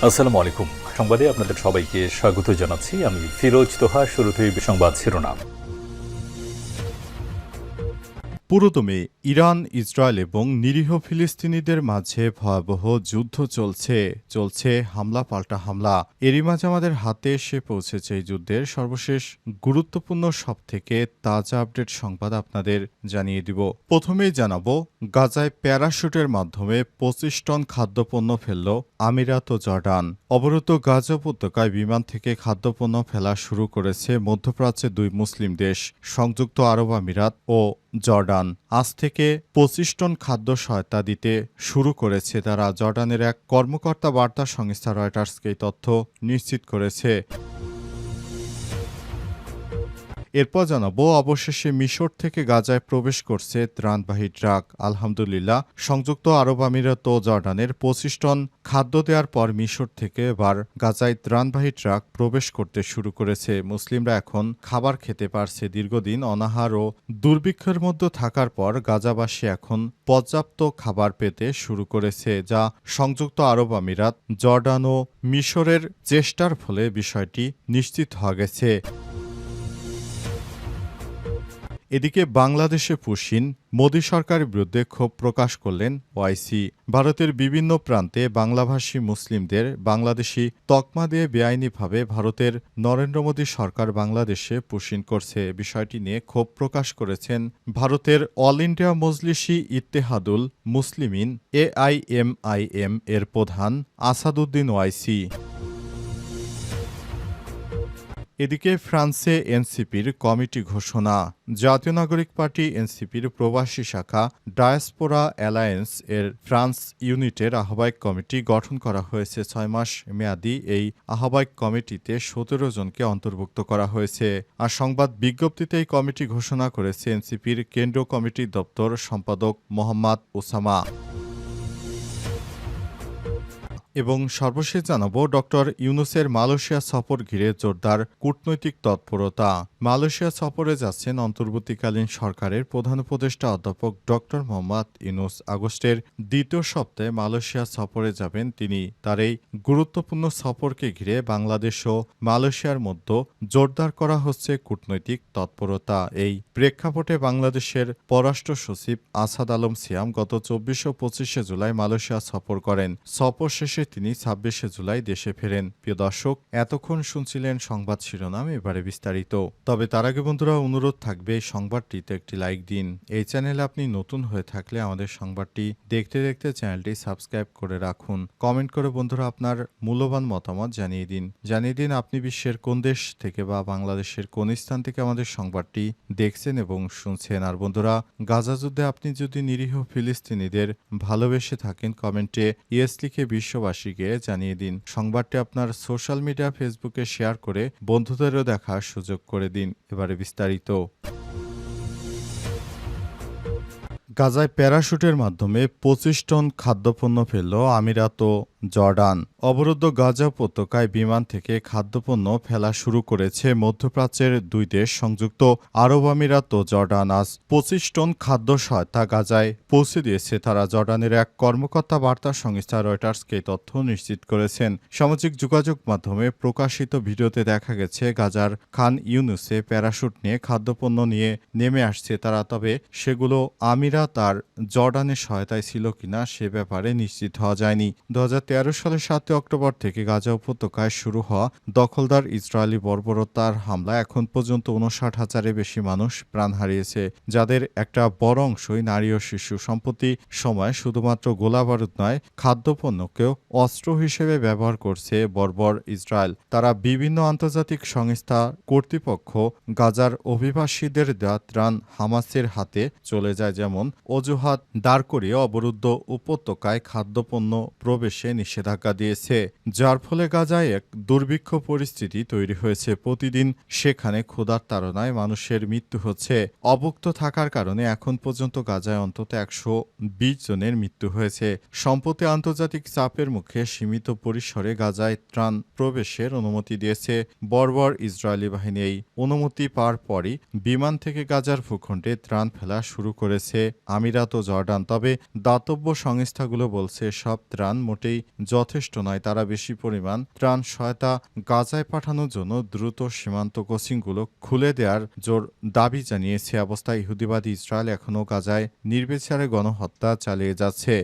আসসালামু আলাইকুম। সংবাদে আপনাদের সবাইকে স্বাগত জানাচ্ছি। আমি ফিরোজ তোহা। শুরুতেই সংবাদ শিরোনাম। পুরোদমে ইরান, ইসরায়েল এবং নিরীহ ফিলিস্তিনিদের মাঝে ভয়াবহ যুদ্ধ চলছে হামলা পাল্টা হামলা। এরই মাঝে আমাদের হাতে এসে পৌঁছেছে এই যুদ্ধের সর্বশেষ গুরুত্বপূর্ণ সবথেকে তাজা আপডেট সংবাদ আপনাদের জানিয়ে দিব। প্রথমেই জানাবো, গাজায় প্যারাশুটের মাধ্যমে ২৫ টন খাদ্যপণ্য ফেলল আমিরাত ও জর্ডান। অবরুদ্ধ গাজা উপত্যকায় বিমান থেকে খাদ্যপণ্য ফেলা শুরু করেছে মধ্যপ্রাচ্যের দুই মুসলিম দেশ, সংযুক্ত আরব আমিরাত ও জর্ডান। আজ থেকে ২৫ টন খাদ্য সহায়তা দিতে শুরু করেছে তারা। জর্ডানের এক কর্মকর্তা বার্তা সংস্থা রয়টার্সকে এই তথ্য নিশ্চিত করেছে। এরপর জানাবো, অবশেষে মিশর থেকে গাজায় প্রবেশ করছে ত্রাণবাহী ট্রাক। আলহামদুলিল্লাহ, সংযুক্ত আরব আমিরাত ও জর্ডানের ২৫ টন খাদ্য দেওয়ার পর মিশর থেকে এবার গাজায় ত্রাণবাহী ট্রাক প্রবেশ করতে শুরু করেছে। মুসলিমরা এখন খাবার খেতে পারছে। দীর্ঘদিন অনাহার ও দুর্ভিক্ষের মধ্যে থাকার পর গাজাবাসী এখন পর্যাপ্ত খাবার পেতে শুরু করেছে, যা সংযুক্ত আরব আমিরাত, জর্ডান ও মিশরের চেষ্টার ফলে বিষয়টি নিশ্চিত হয়ে গেছে। এদিকে বাংলাদেশে পুশিন, মোদী সরকারের বিরুদ্ধে ক্ষোভ প্রকাশ করলেন ওআইসি। ভারতের বিভিন্ন প্রান্তে বাংলাভাষী মুসলিমদের বাংলাদেশি তকমা দিয়ে বেআইনিভাবে ভারতের নরেন্দ্র মোদী সরকার বাংলাদেশে পুশিন করছে। বিষয়টি নিয়ে ক্ষোভ প্রকাশ করেছেন ভারতের অল ইন্ডিয়া মজলিসি ইত্তেহাদুল মুসলিমিন AIMIM এর প্রধান আসাদুদ্দিন ওয়াইসি। এদিকে ফ্রান্সে এনসিপির কমিটি ঘোষণা। জাতীয় নাগরিক পার্টি এনসিপির প্রবাসী শাখা ডায়াসপোরা অ্যালায়েন্স এর ফ্রান্স ইউনিটের আহ্বায়ক কমিটি গঠন করা হয়েছে। ৬ মাস মেয়াদী এই আহ্বায়ক কমিটিতে ১৭ জনকে অন্তর্ভুক্ত করা হয়েছে। আর সংবাদ বিজ্ঞপ্তিতে এই কমিটি ঘোষণা করেছে এনসিপির কেন্দ্রীয় কমিটির দপ্তর সম্পাদক মোহাম্মদ ওসামা। এবং সর্বশেষ জানাবো, ডক্টর ইউনূসের মালয়েশিয়া সফর ঘিরে জোরদার কূটনৈতিক তৎপরতা। মালয়েশিয়া সফরে যাচ্ছেন অন্তর্বর্তীকালীন সরকারের প্রধান উপদেষ্টা অধ্যাপক ডক্টর মোহাম্মদ ইউনূস। আগস্টের দ্বিতীয় সপ্তাহে মালয়েশিয়া সফরে যাবেন তিনি। তার এই গুরুত্বপূর্ণ সফরকে ঘিরে বাংলাদেশ ও মালয়েশিয়ার মধ্যে জোরদার করা হচ্ছে কূটনৈতিক তৎপরতা। এই প্রেক্ষাপটে বাংলাদেশের পররাষ্ট্র সচিব আসাদ আলম সিয়াম গত ২৪ ও ২৫ জুলাই মালয়েশিয়া সফর করেন। সফর শেষে তিনি ২৬ জুলাই দেশে ফেরেন। প্রিয় দর্শক, এতক্ষণ শুনছিলেন সংবাদ শিরোনাম, এবারে বিস্তারিত। তবে তার আগে বন্ধুরা, অনুরোধ থাকবে এই সংবাদটিতে একটি লাইক দিন। এই চ্যানেলে আপনি নতুন হয়ে থাকলে আমাদের সংবাদটি দেখতে দেখতে চ্যানেলটি সাবস্ক্রাইব করে রাখুন। কমেন্ট করে বন্ধুরা আপনার মূল্যবান মতামত জানিয়ে দিন আপনি বিশ্বের কোন দেশ থেকে বা বাংলাদেশের কোন স্থান থেকে আমাদের সংবাদটি দেখছেন এবং শুনছেন। আর বন্ধুরা, গাজা যুদ্ধে আপনি যদি নিরীহ ফিলিস্তিনিদের ভালোবেসে থাকেন, কমেন্টে ইয়েস লিখে বিশ্ববাসীকে জানিয়ে দিন। সংবাদটি আপনার সোশ্যাল মিডিয়া ফেসবুকে শেয়ার করে বন্ধুদেরও দেখার সুযোগ করে দিন। এবারে বিস্তারিত। গাজায় প্যারাশুটের মাধ্যমে ২৫ টন খাদ্যপণ্য ফেলল আমিরাত ও জর্ডান। অবরুদ্ধ গাজা উপত্যকায় বিমান থেকে খাদ্যপণ্য ফেলা শুরু করেছে মধ্যপ্রাচ্যের দুই দেশ, সংযুক্ত আরব আমিরাত ও জর্ডান। আজ ২৫ টন খাদ্য সহায়তা গাজায় পৌঁছে দিয়েছে তারা। জর্ডানের এক কর্মকর্তা বার্তা সংস্থা রয়টার্সকে এই তথ্য নিশ্চিত করেছেন। সামাজিক যোগাযোগ মাধ্যমে প্রকাশিত ভিডিওতে দেখা গেছে গাজার খান ইউনুসে প্যারাশুট নিয়ে খাদ্যপণ্য নিয়ে নেমে আসছে তারা। তবে সেগুলো আমিরাত আর জর্ডানের সহায়তায় ছিল কিনা সে ব্যাপারে নিশ্চিত হওয়া যায়নি। ২০১৩ সালের ৭ অক্টোবর থেকে গাজা উপত্যকায় শুরু হওয়া দখলদার ইসরায়েলি বর্বরতার হামলায় এখন পর্যন্ত ৫৯,০০০-এর বেশি মানুষ প্রাণ হারিয়েছে, যাদের একটা বড় অংশই নারী ও শিশু। সম্প্রতি সময়ে শুধুমাত্র গোলাবারুদ নয়, খাদ্যপণ্যকেও অস্ত্র হিসেবে ব্যবহার করছে বর্বর ইসরায়েল। তারা বিভিন্ন আন্তর্জাতিক সংস্থা কর্তৃপক্ষ গাজার অভিবাসীদের দেওয়া ত্রাণ হামাসের হাতে চলে যায়, যেমন অজুহাত দাঁড় করিয়ে অবরুদ্ধ উপত্যকায় খাদ্যপণ্য প্রবেশে নিষেধাজ্ঞা দিয়েছে, যার ফলে গাজায় এক দুর্ভিক্ষ পরিস্থিতি তৈরি হয়েছে। প্রতিদিন সেখানে ক্ষুধার তাড়নায় মানুষের মৃত্যু হচ্ছে। অভুক্ত থাকার কারণে এখন পর্যন্ত গাজায় অন্তত ১২০ জনের মৃত্যু হয়েছে। সম্প্রতি আন্তর্জাতিক চাপের মুখে সীমিত পরিসরে গাজায় ত্রাণ প্রবেশের অনুমতি দিয়েছে বর্বর ইসরায়েলি বাহিনী। এই অনুমতি পাওয়ার পরই বিমান থেকে গাজার ভূখণ্ডে ত্রাণ ফেলা শুরু করেছে আমিরাত ও জর্ডান। তবে দাতব্য সংস্থাগুলো বলছে সব ত্রাণ মোটেই যথেষ্ট নয়, তারা বেশি পরিমাণ ত্রাণ সহায়তা গাজায় পাঠানোর জন্য দ্রুত সীমান্ত ক্রসিংগুলো খুলে দেওয়ার জোর দাবি জানিয়েছে। অবস্থায় ইহুদিবাদী ইসরায়েল এখনও গাজায় নির্বিচারে গণহত্যা চালিয়ে যাচ্ছে।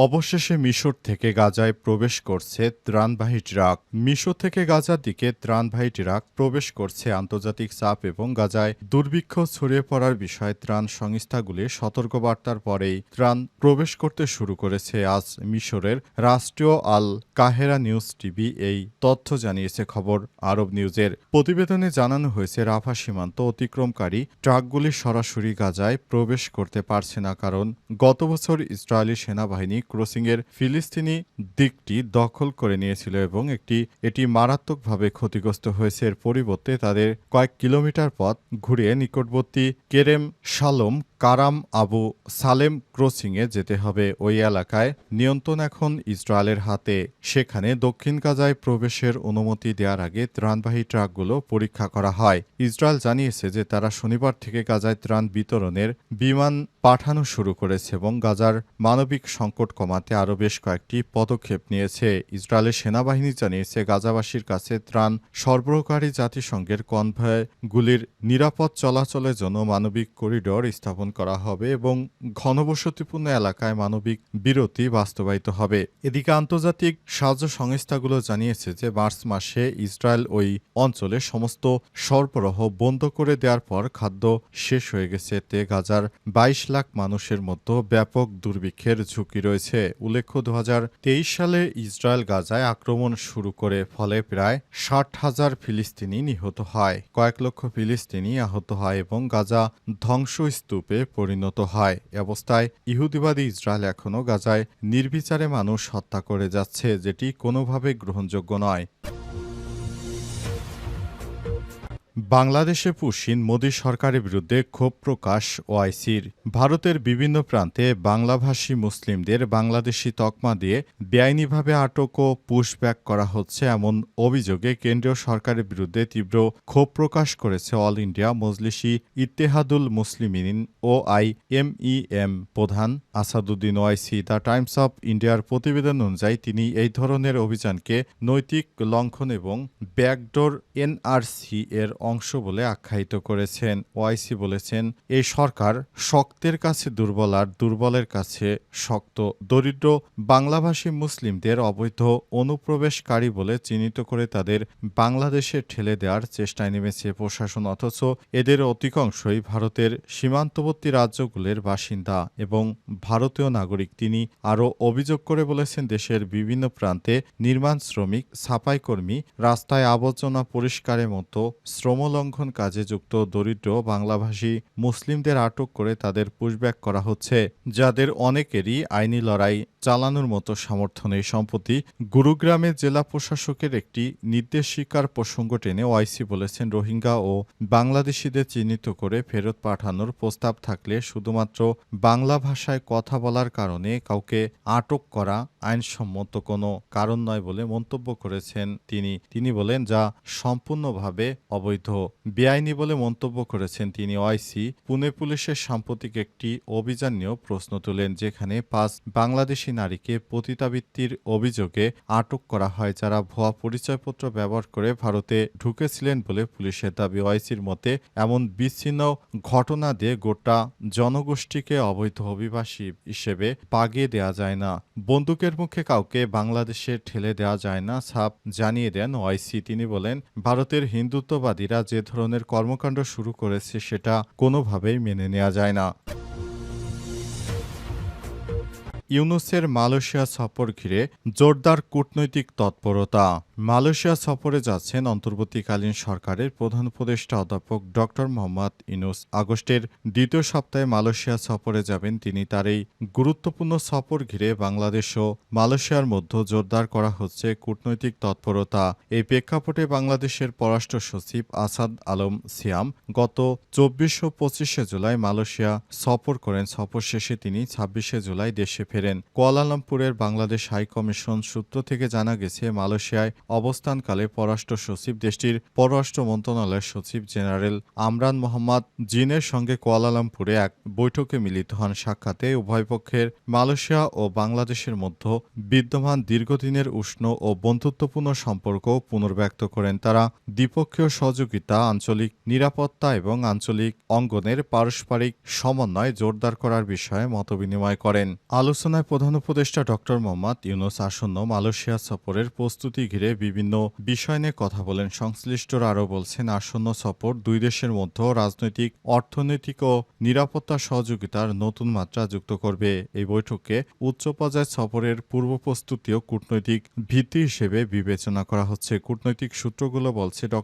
অবশেষে মিশর থেকে গাজায় প্রবেশ করছে ত্রাণবাহী ট্রাক। মিশর থেকে গাজার দিকে ত্রাণবাহী ট্রাক প্রবেশ করছে। আন্তর্জাতিক চাপ এবং গাজায় দুর্ভিক্ষ ছড়িয়ে পড়ার বিষয়ে ত্রাণ সংস্থাগুলি সতর্কবার্তার পরেই ত্রাণ প্রবেশ করতে শুরু করেছে। আজ মিশরের রাষ্ট্রীয় আল কাহেরা নিউজ টিভি এই তথ্য জানিয়েছে। খবর আরব নিউজের প্রতিবেদনে জানানো হয়েছে, রাফা সীমান্ত অতিক্রমকারী ট্রাকগুলি সরাসরি গাজায় প্রবেশ করতে পারছে না, কারণ গত বছর ইসরায়েলি সেনাবাহিনী ক্রসিংয়ের ফিলিস্তিনি দিকটি দখল করে নিয়েছিল এবং এটি মারাত্মকভাবে ক্ষতিগ্রস্ত হয়েছে। এর পরিবর্তে তাদের কয়েক কিলোমিটার পথ ঘুরিয়ে নিকটবর্তী কেরেম শালোম কারাম আবু সালেম ক্রসিংয়ে যেতে হবে। ওই এলাকায় নিয়ন্ত্রণ এখন ইসরায়েলের হাতে। সেখানে দক্ষিণ গাজায় প্রবেশের অনুমতি দেওয়ার আগে ত্রাণবাহী ট্রাকগুলো পরীক্ষা করা হয়। ইসরায়েল জানিয়েছে যে তারা শনিবার থেকে গাজায় ত্রাণ বিতরণের বিমান পাঠানো শুরু করেছে এবং গাজার মানবিক সংকট কমাতে আরও বেশ কয়েকটি পদক্ষেপ নিয়েছে। ইসরায়েলের সেনাবাহিনী জানিয়েছে, গাজাবাসীর কাছে ত্রাণ সরবরাহকারী জাতিসংঘের কনভয়গুলির নিরাপদ চলাচলের জন্য মানবিক করিডর স্থাপন করা হবে এবং ঘনবসতিপূর্ণ এলাকায় মানবিক বিরতি বাস্তবায়িত হবে। এদিকে আন্তর্জাতিক সাহায্য সংস্থাগুলো জানিয়েছে যে মার্চ মাসে ইসরায়েল ওই অঞ্চলে সমস্ত সরবরাহ বন্ধ করে দেওয়ার পর খাদ্য শেষ হয়ে গেছে। এতে গাজার ২২ লাখ মানুষের মধ্যে ব্যাপক দুর্ভিক্ষের ঝুঁকি রয়েছে। উল্লেখ্য, ২০২৩ সালে ইসরায়েল গাজায় আক্রমণ শুরু করে ফলে প্রায় ৬০,০০০ ফিলিস্তিনি নিহত হয়, কয়েক লক্ষ ফিলিস্তিনি আহত হয় এবং গাজা ধ্বংসস্তূপে পরিণত হয়। এ অবস্থায় ইহুদিবাদী ইসরায়েল এখনও গাজায় নির্বিচারে মানুষ হত্যা করে যাচ্ছে, যেটি কোনোভাবে গ্রহণযোগ্য নয়। বাংলাদেশে পুশিন মোদী সরকারের বিরুদ্ধে ক্ষোভ প্রকাশ ওআইসির। ভারতের বিভিন্ন প্রান্তে বাংলাভাষী মুসলিমদের বাংলাদেশি তকমা দিয়ে বেআইনিভাবে আটক ও পুশব্যাক করা হচ্ছে, এমন অভিযোগে কেন্দ্রীয় সরকারের বিরুদ্ধে তীব্র ক্ষোভ প্রকাশ করেছে অল ইন্ডিয়া মজলিসি ইত্তেহাদুল মুসলিমিন OIMEM প্রধান আসাদুদ্দিন ওয়াইসি। দ্য টাইমস অব ইন্ডিয়ার প্রতিবেদন অনুযায়ী তিনি এই ধরনের অভিযানকে নৈতিক লঙ্ঘন এবং ব্যাকডোর NRC এর অংশ বলে আখ্যায়িত করেছেন। ওয়াইসি বলেছেন, এই সরকার শক্তের কাছে দুর্বল আর দুর্বলের কাছে শক্ত, দরিদ্র বাংলাভাষী মুসলিমদের অবৈধ অনুপ্রবেশকারী বলে চিহ্নিত করে তাদের বাংলাদেশে ঠেলে দেওয়ার চেষ্টায় নেমেছে প্রশাসন, অথচ এদের অধিকাংশই ভারতের সীমান্তবর্তী রাজ্যগুলির বাসিন্দা এবং ভারতীয় নাগরিক। তিনি আরও অভিযোগ করে বলেছেন, দেশের বিভিন্ন প্রান্তে নির্মাণ শ্রমিক, সাফাই কর্মী, রাস্তায় আবর্জনা পরিষ্কারের মতো শ্রমলঙ্ঘন কাজে যুক্ত দরিদ্র বাংলাভাষী মুসলিমদের আটক করে তাদের পুশব্যাক করা হচ্ছে, যাদের অনেকেরই আইনি লড়াই চালানোর মতো সামর্থ্য নেই। সম্প্রতি গুরুগ্রামে জেলা প্রশাসকের একটি নির্দেশিকার প্রসঙ্গ টেনে ওআইসি বলেছেন, রোহিঙ্গা ও বাংলাদেশিদের চিহ্নিত করে ফেরত পাঠানোর প্রস্তাব থাকলে শুধুমাত্র বাংলা ভাষায় কথা বলার কারণে কাউকে আটক করা আইনসম্মত কোনো কারণ নয় বলে মন্তব্য করেছেন তিনি বলেন, যা সম্পূর্ণভাবে অবৈধ, বেআইনি বলে মন্তব্য করেছেন তিনি। ওআইসি পুনে পুলিশের সাম্প্রতিক একটি অভিযান নিয়েও প্রশ্ন তোলেন, যেখানে ৫ বাংলাদেশি নারীকে পতিতাবৃত্তির অভিযোগে আটক করা হয়, যারা ভুয়া পরিচয়পত্র ব্যবহার করে ভারতে ঢুকেছিলেন বলে পুলিশের দাবি। ওআইসির মতে, এমন বিচ্ছিন্ন ঘটনা দিয়ে গোটা জনগোষ্ঠীকে অবৈধ অভিবাসী হিসেবে পাগিয়ে দেওয়া যায় না, বন্দুকের মুখে কাউকে বাংলাদেশে ঠেলে দেওয়া যায় না, সাফ জানিয়ে দেন ওআইসি। তিনি বলেন, ভারতের হিন্দুত্ববাদীরা যে ধরনের কর্মকাণ্ড শুরু করেছে সেটা কোনোভাবেই মেনে নেওয়া যায় না। ইউনূসের মালয়েশিয়া সফর ঘিরে জোরদার কূটনৈতিক তৎপরতা। মালয়েশিয়া সফরে যাচ্ছেন অন্তর্বর্তীকালীন সরকারের প্রধান উপদেষ্টা অধ্যাপক ড. মোহাম্মদ ইউনূস। আগস্টের দ্বিতীয় সপ্তাহে মালয়েশিয়া সফরে যাবেন তিনি। তার এই গুরুত্বপূর্ণ সফর ঘিরে বাংলাদেশ ও মালয়েশিয়ার মধ্যে জোরদার করা হচ্ছে কূটনৈতিক তৎপরতা। এই প্রেক্ষাপটে বাংলাদেশের পররাষ্ট্র সচিব আসাদ আলম সিয়াম গত ২৪ ও ২৫ জুলাই মালয়েশিয়া সফর করেন। সফর শেষে তিনি ২৬ জুলাই দেশে ফেরেন। ফেরেন। কুয়ালালামপুরের বাংলাদেশ হাই কমিশন সূত্র থেকে জানা গেছে, মালয়েশিয়ায় অবস্থানকালে পররাষ্ট্র সচিব দেশটির পররাষ্ট্র মন্ত্রণালয়ের সচিব জেনারেল আমরান মোহাম্মদ জিনের সঙ্গে কুয়ালালামপুরে এক বৈঠকে মিলিত হন। সাক্ষাতে উভয় পক্ষের মালয়েশিয়া ও বাংলাদেশের মধ্যে বিদ্যমান দীর্ঘদিনের উষ্ণ ও বন্ধুত্বপূর্ণ সম্পর্ক পুনর্ব্যক্ত করেন তারা। দ্বিপক্ষীয় সহযোগিতা, আঞ্চলিক নিরাপত্তা এবং আঞ্চলিক অঙ্গনের পারস্পরিক সমন্বয় জোরদার করার বিষয়ে মতবিনিময় করেন। আলোচনায় প্রধান উপদেষ্টা ড. মোহাম্মদ ইউনূস আসন্ন মালয়েশিয়া সফরের প্রস্তুতি ঘিরে বিভিন্ন বিষয় নিয়ে কথা বলেন। সংশ্লিষ্টরা আরও বলছেন, আসন্ন সফর দুই দেশের মধ্যে রাজনৈতিক, অর্থনৈতিক ও নিরাপত্তা সহযোগিতার নতুন মাত্রা যুক্ত করবে। এই বৈঠকে উচ্চ পর্যায়ের সফরের পূর্ব প্রস্তুতিও কূটনৈতিক ভিত্তি হিসেবে বিবেচনা করা হচ্ছে। কূটনৈতিক সূত্রগুলো বলছে, ড.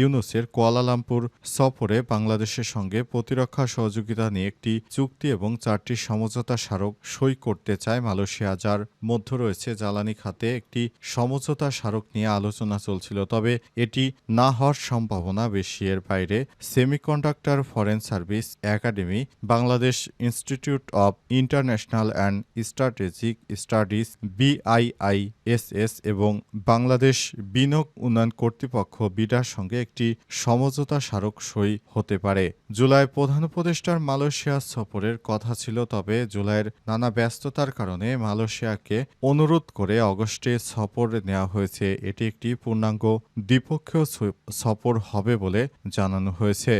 ইউনূসের কুয়ালালামপুর সফরে বাংলাদেশের সঙ্গে প্রতিরক্ষা সহযোগিতা নিয়ে একটি চুক্তি এবং 4টি সমঝোতা স্মারক সই করতে চায় মালয়েশিয়া, যার মধ্যে রয়েছে জ্বালানি খাতে একটি সমঝোতা স্মারক নিয়ে আলোচনা চলছিল, তবে এটি না হওয়ার সম্ভাবনা বেশি। এর বাইরে semiconductor foreign service academy, Bangladesh institute of international and strategic studies BIISS এবং বাংলাদেশ বিনিয়োগ উন্নয়ন কর্তৃপক্ষ বিডার সঙ্গে একটি সমঝোতা স্মারক সই হতে পারে। জুলাই প্রধান উপদেষ্টার মালয়েশিয়া সফরের কথা ছিল, তবে জুলাইয়ের নানা ব্যস্ততার কারণে মালয়েশিয়াকে অনুরোধ করে অগস্টে সফর নেওয়া হয়েছে। এটি একটি পূর্ণাঙ্গ দ্বিপক্ষীয় সফর হবে বলে জানানো হয়েছে।